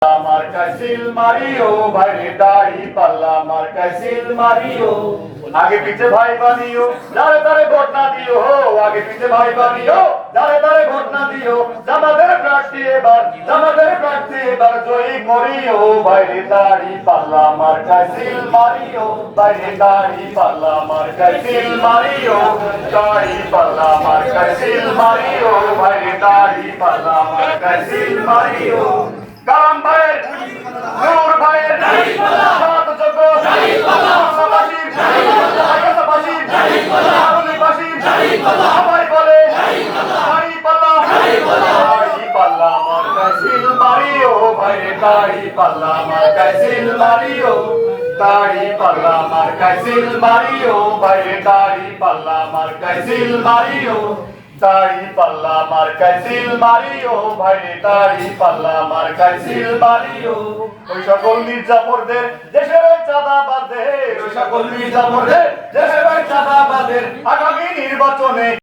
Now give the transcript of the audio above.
মার্কায় seal Mario বাইরে দাড়ি পাল্লা মার্কায় সিল মারিও আগে পিছে ভাই বানিও দাঁড়ে দাঁড়ে ভোট না দিও আগে পিছে ভাই বানিও দাঁড়ে দাঁড়ে ভোট না দিও জামাতের প্রার্থী এবার জয়ী করিও বাইরে দাড়ি পাল্লা মার্কায় সিল মারিও বাইরে দাড়ি পাল্লা মার্কায় সিল মারিও দাড়ি পাল্লা মার্কায় সিল মারিও বাইরে দাড়ি পাল্লা মার্কায় সিল মারিও কালাম ভাইয়ের নূর ভাইয়ের সাত যোগ্য বাংলাবাসীর বাংলাবাসীর বাংলাবাসীর সবাই বলে দাড়ি পাল্লা মার্কায় সিল মারিও ভাইরে দাড়ি পাল্লা মার্কায় সিল মারিও দাড়ি পাল্লা মার্কায় সিল মারিও ভাইরে দাড়ি পাল্লা মার্কায় সিল মারিও দাড়ি পাল্লা মার্কায় সিল মারিও ভাইরে দাড়ি পাল্লা মার্কায় সিল মারিও ওই সকল মির্জাপুরদের দেশের চাঁদাবাদের ওই সকল মির্জাপুরদের দেশের চাঁদাবাদের আগামী নির্বাচনে